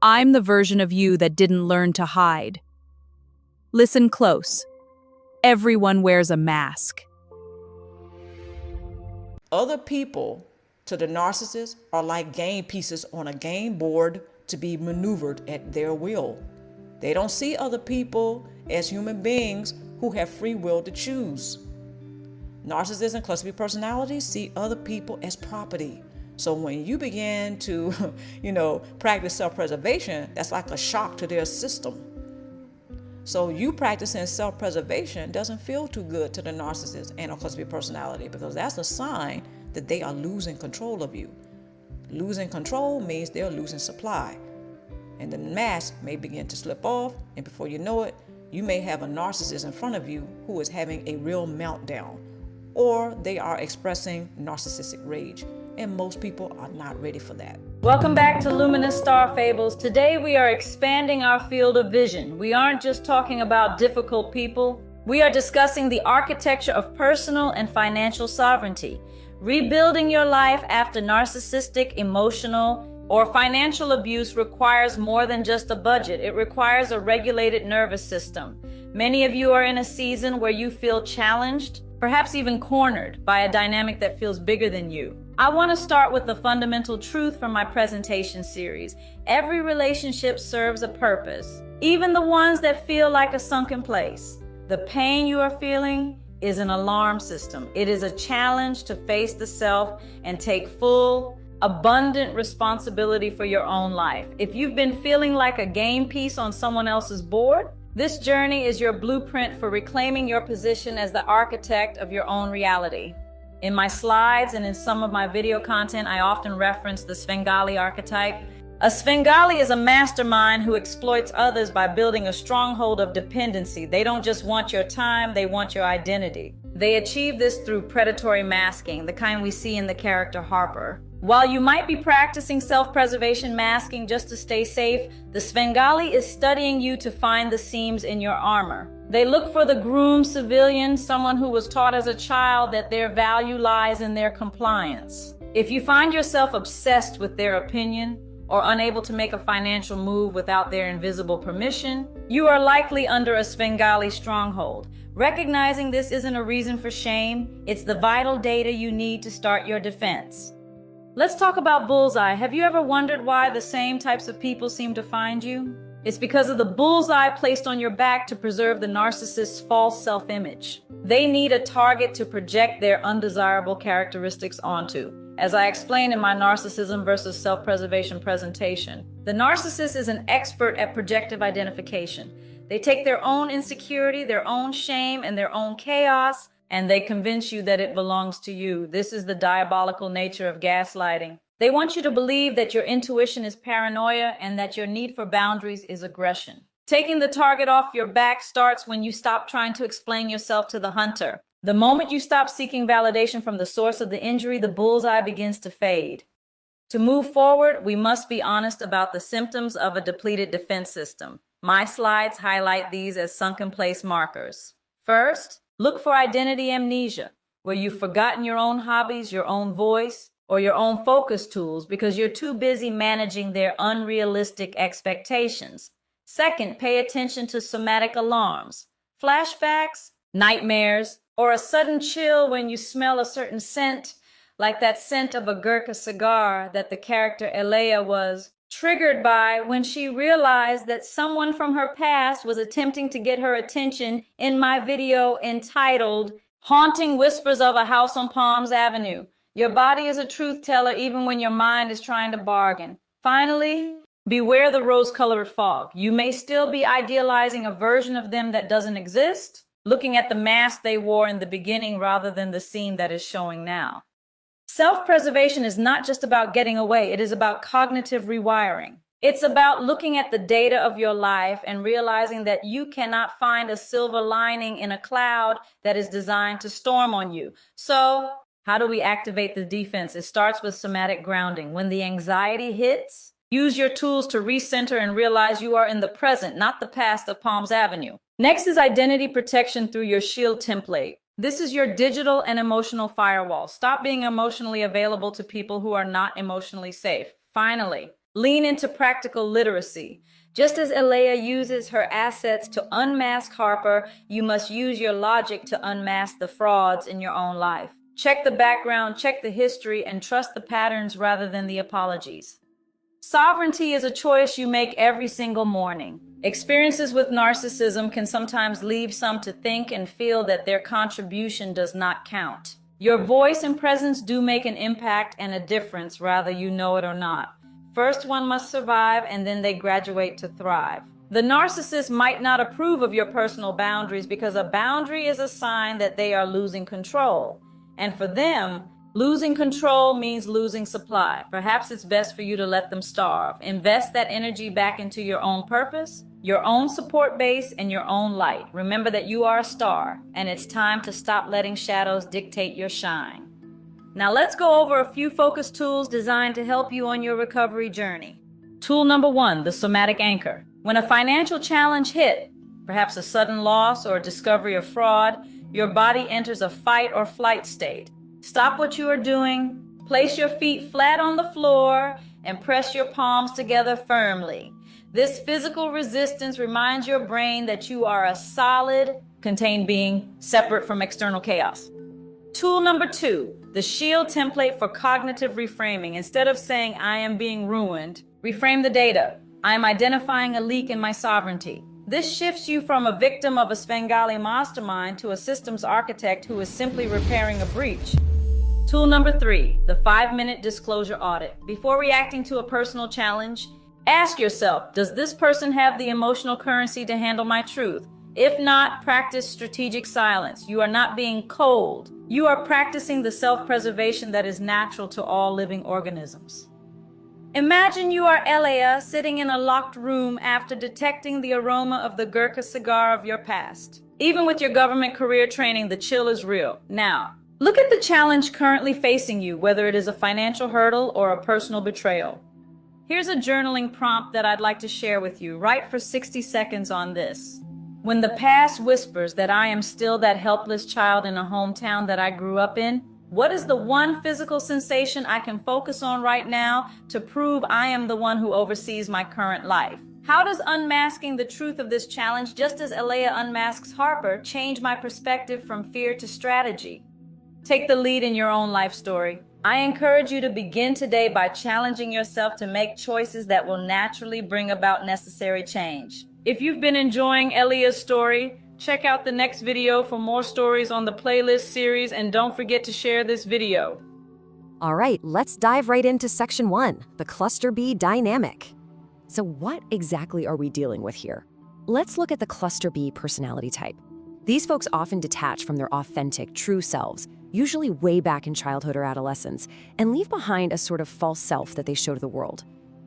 I'm the version of you that didn't learn to hide. Listen close. Everyone wears a mask. Other people, to the narcissist, are like game pieces on a game board to be maneuvered at their will. They don't see other people as human beings who have free will to choose. Narcissists and cluster B personalities see other people as property. So when you begin to, practice self-preservation, that's like a shock to their system. So you practicing self-preservation doesn't feel too good to the narcissist and or cluster B personality, because that's a sign that they are losing control of you. Losing control means they're losing supply. And the mask may begin to slip off, and before you know it, you may have a narcissist in front of you who is having a real meltdown, or they are expressing narcissistic rage. And most people are not ready for that. Welcome back to Luminous Star Fables. Today we are expanding our field of vision. We aren't just talking about difficult people. We are discussing the architecture of personal and financial sovereignty. Rebuilding your life after narcissistic, emotional, or financial abuse requires more than just a budget. It requires a regulated nervous system. Many of you are in a season where you feel challenged, perhaps even cornered by a dynamic that feels bigger than you. I want to start with the fundamental truth from my presentation series. Every relationship serves a purpose, even the ones that feel like a sunken place. The pain you are feeling is an alarm system. It is a challenge to face the self and take full, abundant responsibility for your own life. If you've been feeling like a game piece on someone else's board, this journey is your blueprint for reclaiming your position as the architect of your own reality. In my slides and in some of my video content, I often reference the Svengali archetype. A Svengali is a mastermind who exploits others by building a stronghold of dependency. They don't just want your time, they want your identity. They achieve this through predatory masking, the kind we see in the character Harper. While you might be practicing self-preservation masking just to stay safe, the Svengali is studying you to find the seams in your armor. They look for the groomed civilian, someone who was taught as a child that their value lies in their compliance. If you find yourself obsessed with their opinion or unable to make a financial move without their invisible permission, you are likely under a Svengali stronghold. Recognizing this isn't a reason for shame, it's the vital data you need to start your defense. Let's talk about Bullseye. Have you ever wondered why the same types of people seem to find you? It's because of the bullseye placed on your back to preserve the narcissist's false self-image. They need a target to project their undesirable characteristics onto. As I explained in my Narcissism versus Self-Preservation presentation, the narcissist is an expert at projective identification. They take their own insecurity, their own shame, and their own chaos, and they convince you that it belongs to you. This is the diabolical nature of gaslighting. They want you to believe that your intuition is paranoia and that your need for boundaries is aggression. Taking the target off your back starts when you stop trying to explain yourself to the hunter. The moment you stop seeking validation from the source of the injury, the bullseye begins to fade. To move forward, we must be honest about the symptoms of a depleted defense system. My slides highlight these as sunken place markers. First, look for identity amnesia, where you've forgotten your own hobbies, your own voice, or your own focus tools because you're too busy managing their unrealistic expectations. Second, pay attention to somatic alarms, flashbacks, nightmares, or a sudden chill when you smell a certain scent, like that scent of a Gurkha cigar that the character Elea was triggered by when she realized that someone from her past was attempting to get her attention in my video entitled Haunting Whispers of a House on Palms Avenue. Your body is a truth teller even when your mind is trying to bargain. Finally, beware the rose-colored fog. You may still be idealizing a version of them that doesn't exist, looking at the mask they wore in the beginning rather than the scene that is showing now. Self-preservation is not just about getting away, it is about cognitive rewiring. It's about looking at the data of your life and realizing that you cannot find a silver lining in a cloud that is designed to storm on you. So, how do we activate the defense? It starts with somatic grounding. When the anxiety hits, use your tools to recenter and realize you are in the present, not the past of Palms Avenue. Next is identity protection through your shield template. This is your digital and emotional firewall. Stop being emotionally available to people who are not emotionally safe. Finally, Lean into practical literacy. Just as Alea uses her assets to unmask Harper, you must use your logic to unmask the frauds in your own life. Check the background, check the history, and trust the patterns rather than the apologies. Sovereignty is a choice you make every single morning. Experiences with narcissism can sometimes leave some to think and feel that their contribution does not count. Your voice and presence do make an impact and a difference, whether you know it or not. First, one must survive, and then they graduate to thrive. The narcissist might not approve of your personal boundaries because a boundary is a sign that they are losing control. And for them, losing control means losing supply. Perhaps it's best for you to let them starve. Invest that energy back into your own purpose, your own support base, and your own light. Remember that you are a star, and it's time to stop letting shadows dictate your shine. Now let's go over a few focus tools designed to help you on your recovery journey. Tool number 1, the somatic anchor. When a financial challenge hit, perhaps a sudden loss or a discovery of fraud, your body enters a fight or flight state. Stop what you are doing, place your feet flat on the floor, and press your palms together firmly. This physical resistance reminds your brain that you are a solid, contained being, separate from external chaos. Tool number 2, the shield template for cognitive reframing. Instead of saying, I am being ruined, reframe the data. I am identifying a leak in my sovereignty. This shifts you from a victim of a Svengali mastermind to a systems architect who is simply repairing a breach. Tool number 3, the 5-minute disclosure audit. Before reacting to a personal challenge, ask yourself, does this person have the emotional currency to handle my truth? If not, practice strategic silence. You are not being cold. You are practicing the self-preservation that is natural to all living organisms. Imagine you are Elia sitting in a locked room after detecting the aroma of the Gurkha cigar of your past. Even with your government career training, the chill is real. Now, look at the challenge currently facing you, whether it is a financial hurdle or a personal betrayal. Here's a journaling prompt that I'd like to share with you. Write for 60 seconds on this. When the past whispers that I am still that helpless child in a hometown that I grew up in, what is the one physical sensation I can focus on right now to prove I am the one who oversees my current life? How does unmasking the truth of this challenge, just as Alea unmasks Harper, change my perspective from fear to strategy? Take the lead in your own life story. I encourage you to begin today by challenging yourself to make choices that will naturally bring about necessary change. If you've been enjoying Elia's story, check out the next video for more stories on the playlist series, and don't forget to share this video. All right, let's dive right into section 1, the cluster B dynamic. So what exactly are we dealing with here? Let's look at the cluster B personality type. These folks often detach from their authentic, true selves, usually way back in childhood or adolescence, and leave behind a sort of false self that they show to the world.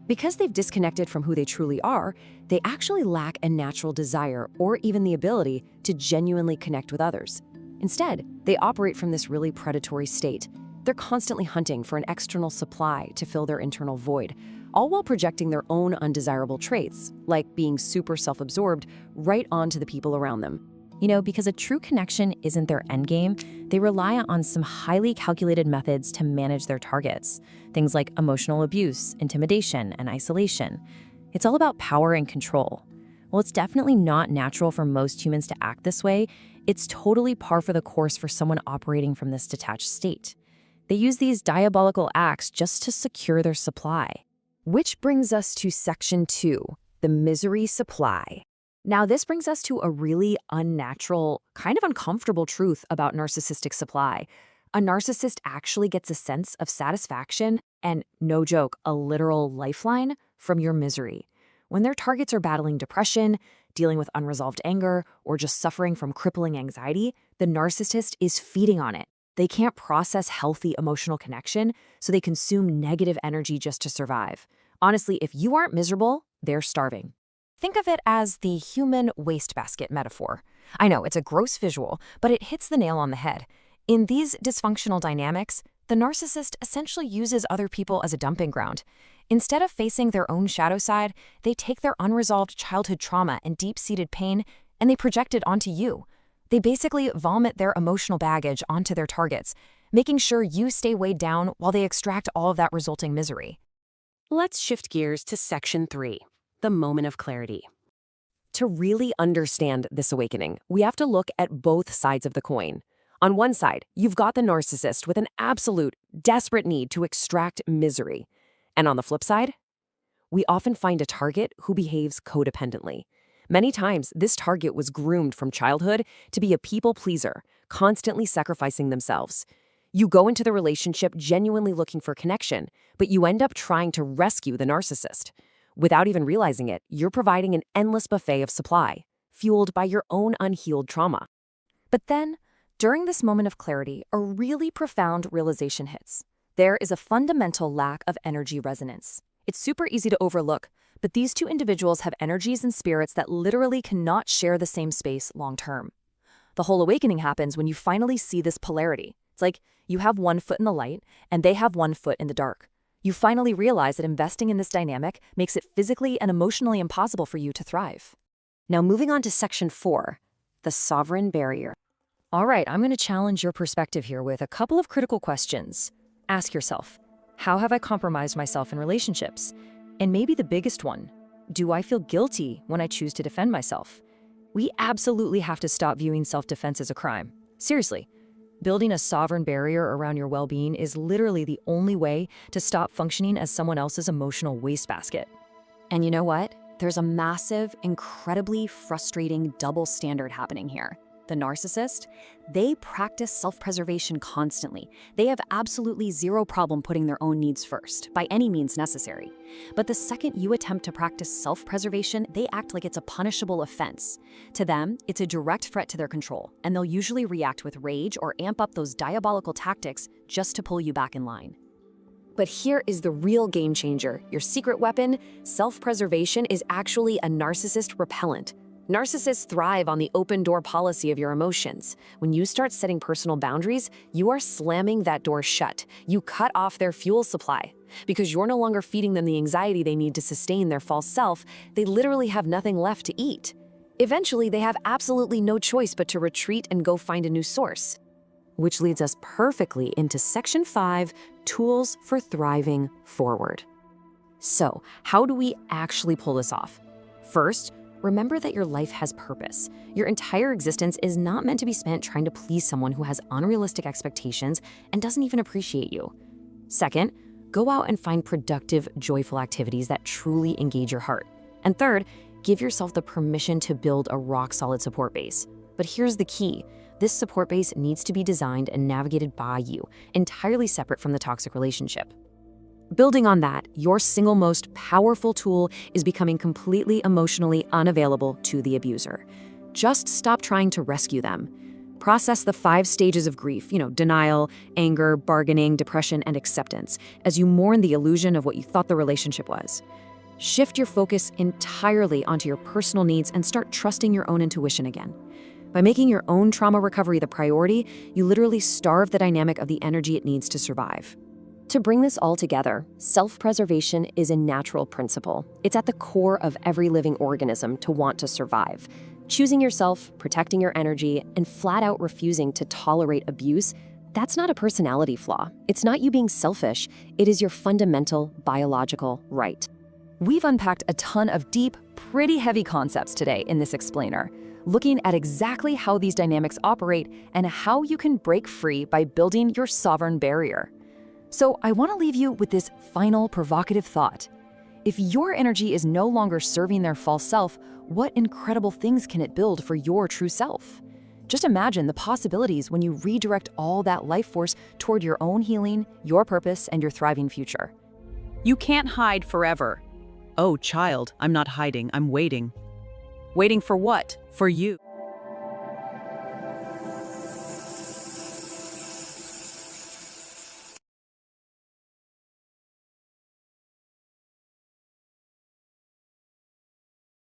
Because they've disconnected from who they truly are, they actually lack a natural desire or even the ability to genuinely connect with others. Instead, they operate from this really predatory state. They're constantly hunting for an external supply to fill their internal void, all while projecting their own undesirable traits, like being super self-absorbed, right onto the people around them. You know, because a true connection isn't their endgame, they rely on some highly calculated methods to manage their targets. Things like emotional abuse, intimidation, and isolation. It's all about power and control. While it's definitely not natural for most humans to act this way, it's totally par for the course for someone operating from this detached state. They use these diabolical acts just to secure their supply. Which brings us to section 2, the misery supply. Now, this brings us to a really unnatural, kind of uncomfortable truth about narcissistic supply. A narcissist actually gets a sense of satisfaction and, no joke, a literal lifeline from your misery. When their targets are battling depression, dealing with unresolved anger, or just suffering from crippling anxiety, the narcissist is feeding on it. They can't process healthy emotional connection, so they consume negative energy just to survive. Honestly, if you aren't miserable, they're starving. Think of it as the human wastebasket metaphor. I know, it's a gross visual, but it hits the nail on the head. In these dysfunctional dynamics, the narcissist essentially uses other people as a dumping ground. Instead of facing their own shadow side, they take their unresolved childhood trauma and deep-seated pain, and they project it onto you. They basically vomit their emotional baggage onto their targets, making sure you stay weighed down while they extract all of that resulting misery. Let's shift gears to Section 3, the moment of clarity. To really understand this awakening, we have to look at both sides of the coin. On one side, you've got the narcissist with an absolute, desperate need to extract misery. And on the flip side, we often find a target who behaves codependently. Many times, this target was groomed from childhood to be a people pleaser, constantly sacrificing themselves. You go into the relationship genuinely looking for connection, but you end up trying to rescue the narcissist. Without even realizing it, you're providing an endless buffet of supply, fueled by your own unhealed trauma. But then, during this moment of clarity, a really profound realization hits. There is a fundamental lack of energy resonance. It's super easy to overlook, but these two individuals have energies and spirits that literally cannot share the same space long term. The whole awakening happens when you finally see this polarity. It's like you have one foot in the light and they have one foot in the dark. You finally realize that investing in this dynamic makes it physically and emotionally impossible for you to thrive. Now moving on to Section 4, the sovereign barrier. All right, I'm going to challenge your perspective here with a couple of critical questions. Ask yourself, how have I compromised myself in relationships? And maybe the biggest one, do I feel guilty when I choose to defend myself? We absolutely have to stop viewing self-defense as a crime. Seriously, building a sovereign barrier around your well-being is literally the only way to stop functioning as someone else's emotional wastebasket. And you know what? There's a massive, incredibly frustrating double standard happening here. The narcissist, they practice self-preservation constantly. They have absolutely zero problem putting their own needs first, by any means necessary. But the second you attempt to practice self-preservation, they act like it's a punishable offense. To them, it's a direct threat to their control, and they'll usually react with rage or amp up those diabolical tactics just to pull you back in line. But here is the real game changer. Your secret weapon, self-preservation, is actually a narcissist repellent. Narcissists thrive on the open door policy of your emotions. When you start setting personal boundaries, you are slamming that door shut. You cut off their fuel supply. Because you're no longer feeding them the anxiety they need to sustain their false self, they literally have nothing left to eat. Eventually, they have absolutely no choice but to retreat and go find a new source. Which leads us perfectly into Section 5, Tools for Thriving Forward. So, how do we actually pull this off? First, remember that your life has purpose. Your entire existence is not meant to be spent trying to please someone who has unrealistic expectations and doesn't even appreciate you. Second, go out and find productive, joyful activities that truly engage your heart. And third, give yourself the permission to build a rock-solid support base. But here's the key. This support base needs to be designed and navigated by you, entirely separate from the toxic relationship. Building on that, your single most powerful tool is becoming completely emotionally unavailable to the abuser. Just stop trying to rescue them. Process the 5 stages of grief, denial, anger, bargaining, depression, and acceptance, as you mourn the illusion of what you thought the relationship was. Shift your focus entirely onto your personal needs and start trusting your own intuition again. By making your own trauma recovery the priority, you literally starve the dynamic of the energy it needs to survive. To bring this all together, self-preservation is a natural principle. It's at the core of every living organism to want to survive. Choosing yourself, protecting your energy, and flat out refusing to tolerate abuse, that's not a personality flaw. It's not you being selfish. It is your fundamental biological right. We've unpacked a ton of deep, pretty heavy concepts today in this explainer, looking at exactly how these dynamics operate and how you can break free by building your sovereign barrier. So I want to leave you with this final provocative thought. If your energy is no longer serving their false self, what incredible things can it build for your true self? Just imagine the possibilities when you redirect all that life force toward your own healing, your purpose, and your thriving future. You can't hide forever. Oh, child, I'm not hiding, I'm waiting. Waiting for what? For you.